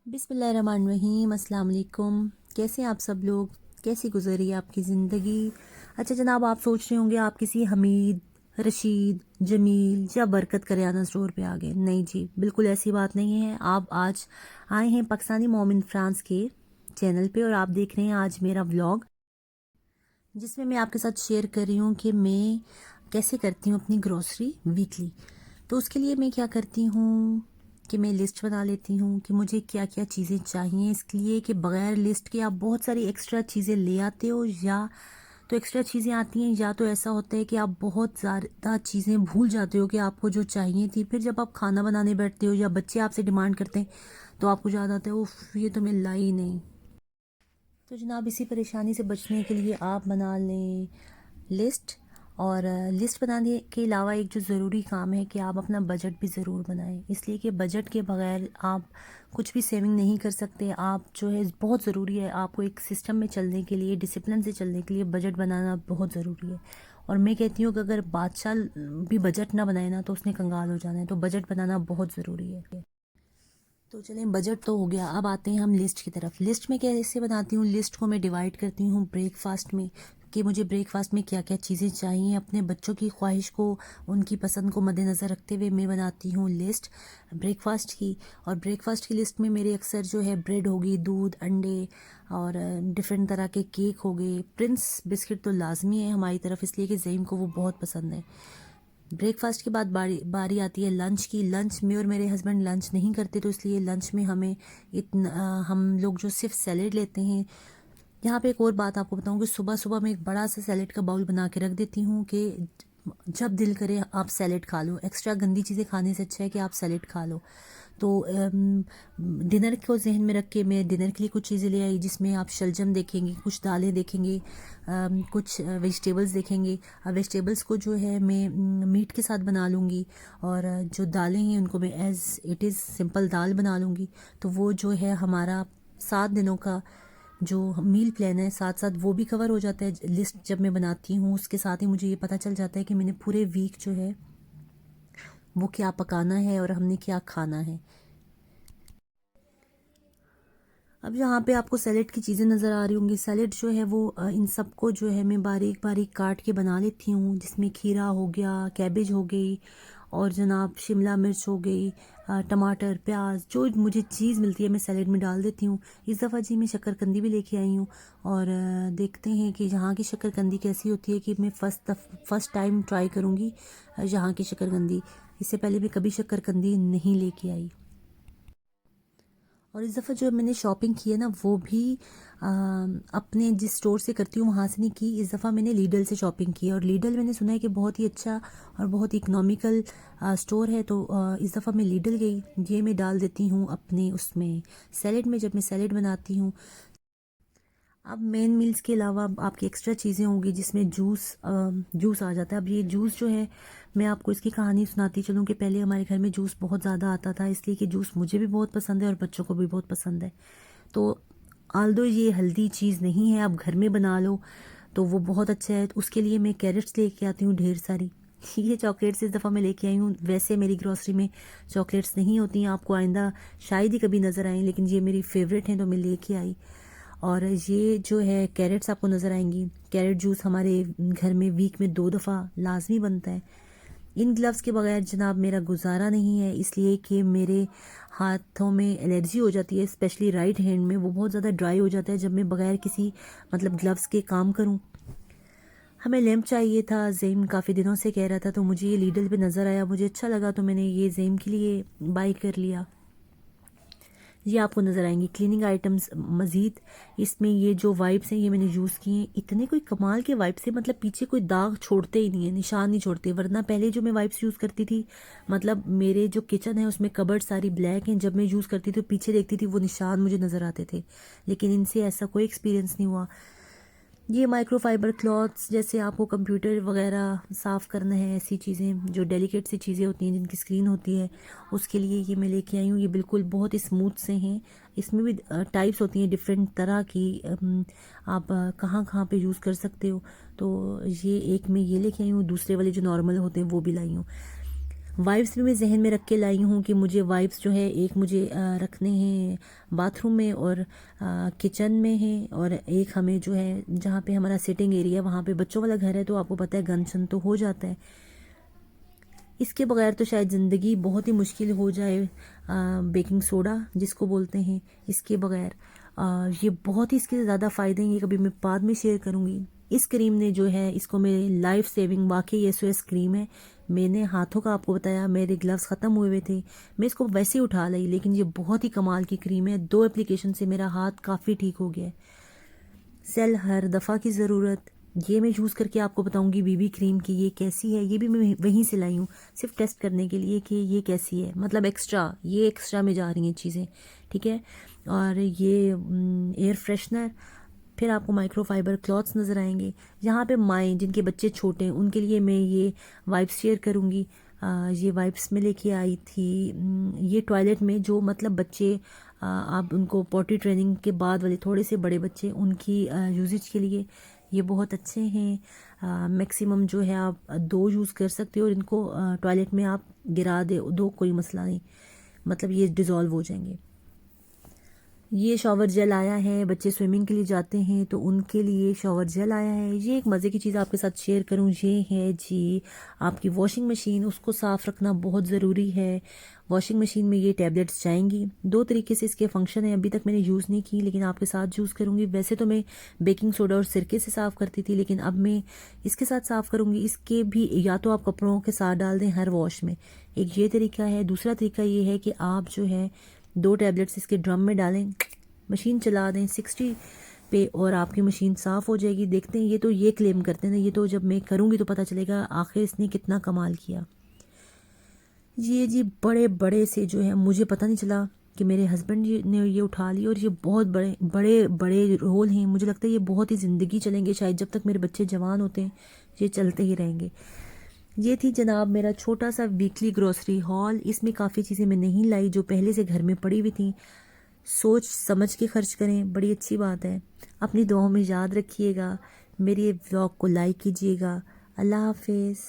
बिस्मिल्लाहिर्रहमानिर्रहीम, अस्सलाम वालेकुम। कैसे हैं आप सब लोग? कैसी गुजरी है आपकी ज़िंदगी? अच्छा जनाब, आप सोच रहे होंगे आप किसी हमीद, रशीद, जमील या बरकत करियाना स्टोर पे आ गए। नहीं जी, बिल्कुल ऐसी बात नहीं है। आप आज आए हैं पाकिस्तानी मॉम इन फ्रांस के चैनल पे और आप देख रहे हैं आज मेरा व्लॉग, जिसमें मैं आपके साथ शेयर कर रही हूँ कि मैं कैसे करती हूँ अपनी ग्रोसरी वीकली। तो उसके लिए मैं क्या करती हूँ कि मैं लिस्ट बना लेती हूँ कि मुझे क्या क्या चीज़ें चाहिए। इसके लिए कि बगैर लिस्ट के आप बहुत सारी एक्स्ट्रा चीज़ें ले आते हो, या तो एक्स्ट्रा चीज़ें आती हैं, या तो ऐसा होता है कि आप बहुत ज़्यादा चीज़ें भूल जाते हो कि आपको जो चाहिए थी। फिर जब आप खाना बनाने बैठते हो या बच्चे आपसे डिमांड करते हैं तो आपको याद आता है उफ ये तो मैं लाई नहीं। तो जनाब, इसी परेशानी से बचने के लिए आप बना लें लिस्ट। और लिस्ट बनाने के अलावा एक जो ज़रूरी काम है कि आप अपना बजट भी ज़रूर बनाएं, इसलिए कि बजट के बगैर आप कुछ भी सेविंग नहीं कर सकते। आप जो है बहुत ज़रूरी है, आपको एक सिस्टम में चलने के लिए, डिसिप्लिन से चलने के लिए बजट बनाना बहुत ज़रूरी है। और मैं कहती हूँ कि अगर बादशाह भी बजट ना बनाए ना तो उसने कंगाल हो जाना है। तो बजट बनाना बहुत ज़रूरी है। तो चलें, बजट तो हो गया, अब आते हैं हम लिस्ट की तरफ। लिस्ट में कैसे बनाती हूँ? लिस्ट को मैं डिवाइड करती हूँ ब्रेकफास्ट में, कि मुझे ब्रेकफास्ट में क्या क्या चीज़ें चाहिए। अपने बच्चों की ख्वाहिश को, उनकी पसंद को मद्देनज़र रखते हुए मैं बनाती हूँ लिस्ट ब्रेकफास्ट की। और ब्रेकफास्ट की लिस्ट में मेरे अक्सर जो है ब्रेड होगी, दूध, अंडे और डिफरेंट तरह के केक हो गए। प्रिंस बिस्किट तो लाजमी है हमारी तरफ, इसलिए कि ज़ईम को वो बहुत पसंद है। ब्रेकफास्ट के बाद बारी बारी आती है लंच की। लंच में और मेरे हस्बैंड लंच नहीं करते, तो इसलिए लंच में हमें हम लोग जो सिर्फ सैलेड लेते हैं। यहाँ पे एक और बात आपको बताऊँ कि सुबह सुबह मैं एक बड़ा सा सैलेड का बाउल बना के रख देती हूँ कि जब दिल करे आप सैलेड खा लो। एक्स्ट्रा गंदी चीज़ें खाने से अच्छा है कि आप सैलेड खा लो। तो डिनर को जहन में रख के मैं डिनर के लिए कुछ चीज़ें ले आई, जिसमें आप शलजम देखेंगे, कुछ दालें देखेंगे, कुछ वेजिटेबल्स देखेंगे। वेजिटेबल्स को जो है मैं मीट के साथ बना लूँगी, और जो दालें हैं उनको मैं एज़ इट इज़ सिंपल दाल बना लूँगी। तो वो जो है हमारा 7 दिनों का जो मील प्लान है, साथ साथ वो भी कवर हो जाता है। लिस्ट जब मैं बनाती हूँ उसके साथ ही मुझे ये पता चल जाता है कि मैंने पूरे वीक जो है वो क्या पकाना है और हमने क्या खाना है। अब यहाँ पे आपको सैलेड की चीज़ें नज़र आ रही होंगी। सैलेड जो है वो इन सबको जो है मैं बारीक बारीक काट के बना लेती हूँ, जिसमें खीरा हो गया, कैबेज हो गई, और जनाब शिमला मिर्च हो गई, टमाटर, प्याज, जो मुझे चीज़ मिलती है मैं सैलेड में डाल देती हूँ। इस दफ़ा जी मैं शक्करकंदी भी लेके आई हूँ, और देखते हैं कि यहाँ की शक्करकंदी कैसी होती है। कि मैं फ़र्स्ट टाइम ट्राई करूँगी यहाँ की शक्करकंदी। इससे पहले मैं कभी शक्करकंदी नहीं लेके आई। और इस दफ़ा जो मैंने शॉपिंग की है ना, वो भी अपने जिस स्टोर से करती हूँ वहाँ से नहीं की। इस दफ़ा मैंने लीडल से शॉपिंग की है, और लीडल मैंने सुना है कि बहुत ही अच्छा और बहुत इकनॉमिकल स्टोर है। तो इस दफ़ा मैं लीडल गई। ये मैं डाल देती हूँ अपने उसमें सैलेड में, जब मैं सैलेड बनाती हूँ। अब मेन मील्स के अलावा अब आपकी एक्स्ट्रा चीज़ें होंगी, जिसमें जूस आ जाता है। अब ये जूस जो है, मैं आपको इसकी कहानी सुनाती चलूँ कि पहले हमारे घर में जूस बहुत ज़्यादा आता था, इसलिए कि जूस मुझे भी बहुत पसंद है और बच्चों को भी बहुत पसंद है। तो आल्दो ये हेल्दी चीज़ नहीं है, आप घर में बना लो तो वो बहुत अच्छा है। तो उसके लिए मैं कैरेट्स लेके आती हूँ ढेर सारी। ये चॉकलेट्स इस दफ़ा मैं लेके आई हूँ। वैसे मेरी ग्रोसरी में चॉकलेट्स नहीं होती हैं, आपको आइंदा शायद ही कभी नज़र आएँ, लेकिन ये मेरी फेवरेट हैं तो मैं लेके आई। और ये जो है कैरेट्स आपको नज़र आएंगी। कैरेट जूस हमारे घर में वीक में 2 दफ़ा लाजमी बनता है। इन ग्लव्स के बगैर जनाब मेरा गुजारा नहीं है, इसलिए कि मेरे हाथों में एलर्जी हो जाती है, स्पेशली राइट हैंड में। वो बहुत ज़्यादा ड्राई हो जाता है जब मैं बगैर किसी मतलब ग्लव्स के काम करूं। हमें लैम्प चाहिए था, जेम काफ़ी दिनों से कह रहा था, तो मुझे ये लीडल पे नज़र आया, मुझे अच्छा लगा, तो मैंने ये जेम के लिए बाई कर लिया। ये आपको नज़र आएंगी क्लीनिंग आइटम्स मज़ीद। इसमें ये जो वाइप्स हैं ये मैंने यूज़ किए हैं, इतने कोई कमाल के वाइप्स हैं, मतलब पीछे कोई दाग छोड़ते ही नहीं है, निशान नहीं छोड़ते। वरना पहले जो मैं वाइप्स यूज़ करती थी, मतलब मेरे जो किचन है उसमें कबर्ड सारी ब्लैक हैं, जब मैं यूज़ करती थी तो पीछे देखती थी वो निशान मुझे नज़र आते थे। लेकिन इनसे ऐसा कोई एक्सपीरियंस नहीं हुआ। ये माइक्रोफाइबर क्लॉथ्स, जैसे आपको कंप्यूटर वगैरह साफ़ करना है, ऐसी चीज़ें जो डेलिकेट सी चीज़ें होती हैं जिनकी स्क्रीन होती है, उसके लिए ये मैं लेके आई हूँ। ये बिल्कुल बहुत स्मूथ से हैं। इसमें भी टाइप्स होती हैं डिफरेंट तरह की, आप कहाँ कहाँ पे यूज़ कर सकते हो। तो ये एक मैं ये लेके आई हूँ, दूसरे वाले जो नॉर्मल होते हैं वो भी लाई हूँ। वाइप्स भी मैं जहन में रख के लाई हूँ कि मुझे वाइप्स जो है एक मुझे रखने हैं बाथरूम में और किचन में है, और एक हमें जो है जहाँ पे हमारा सिटिंग एरिया वहाँ पे बच्चों वाला घर है, तो आपको पता है गंद शन तो हो जाता है। इसके बगैर तो शायद ज़िंदगी बहुत ही मुश्किल हो जाए। बेकिंग सोडा जिसको बोलते हैं, इसके बगैर ये बहुत ही इसके ज़्यादा फ़ायदे हैं, ये कभी मैं बाद में शेयर करूँगी। इस क्रीम ने जो है इसको मेरे लाइफ सेविंग वाकई SOS क्रीम है। मैंने हाथों का आपको बताया, मेरे ग्लव्स ख़त्म हुए हुए थे, मैं इसको वैसे ही उठा ली, लेकिन ये बहुत ही कमाल की क्रीम है। 2 एप्लीकेशन से मेरा हाथ काफ़ी ठीक हो गया है। सेल हर दफ़ा की ज़रूरत, ये मैं यूज़ करके आपको बताऊंगी बीबी क्रीम की ये कैसी है। ये भी मैं वहीं से लाई हूँ सिर्फ टेस्ट करने के लिए कि ये कैसी है, मतलब एक्स्ट्रा में जा रही हैं चीज़ें, ठीक है। और ये एयर फ्रेशनर, फिर आपको माइक्रोफाइबर क्लॉथ्स नज़र आएंगे। यहाँ पे माएँ जिनके बच्चे छोटे हैं उनके लिए मैं ये वाइप्स शेयर करूँगी। ये वाइप्स में लेके आई थी ये टॉयलेट में जो मतलब बच्चे आप उनको पॉटी ट्रेनिंग के बाद वाले थोड़े से बड़े बच्चे उनकी यूजेज के लिए ये बहुत अच्छे हैं। मैक्सिमम जो है आप 2 यूज़ कर सकते हो, और इनको टॉयलेट में आप गिरा दो कोई मसला नहीं, मतलब ये डिज़ोल्व हो जाएंगे। ये शॉवर जेल आया है, बच्चे स्विमिंग के लिए जाते हैं तो उनके लिए शॉवर जेल आया है। ये एक मज़े की चीज़ आपके साथ शेयर करूं, ये है जी आपकी वॉशिंग मशीन, उसको साफ़ रखना बहुत ज़रूरी है। वॉशिंग मशीन में ये टैबलेट्स जाएंगी। 2 तरीके से इसके फंक्शन है, अभी तक मैंने यूज़ नहीं की लेकिन आपके साथ यूज़ करूँगी। वैसे तो मैं बेकिंग सोडा और सिरके से साफ़ करती थी, लेकिन अब मैं इसके साथ साफ़ करूँगी। इसके भी या तो आप कपड़ों के साथ डाल दें हर वॉश में, एक ये तरीका है। दूसरा तरीका ये है कि आप जो है 2 टैबलेट्स इसके ड्रम में डालें, मशीन चला दें 60 पे, और आपकी मशीन साफ़ हो जाएगी। देखते हैं, ये क्लेम करते हैं, ये तो जब मैं करूँगी तो पता चलेगा आखिर इसने कितना कमाल किया। ये जी बड़े बड़े से जो है मुझे पता नहीं चला कि मेरे हस्बैंड जी ने ये उठा ली, और ये बहुत बड़े बड़े बड़े रोल हैं। मुझे लगता है ये बहुत ही ज़िंदगी चलेंगे, शायद जब तक मेरे बच्चे जवान होते हैं ये चलते ही रहेंगे। ये थी जनाब मेरा छोटा सा वीकली ग्रोसरी हॉल। इसमें काफ़ी चीज़ें मैं नहीं लाई जो पहले से घर में पड़ी हुई थी। सोच समझ के खर्च करें, बड़ी अच्छी बात है। अपनी दुआओं में याद रखिएगा, मेरे व्लॉग को लाइक कीजिएगा। अल्लाह हाफिज़।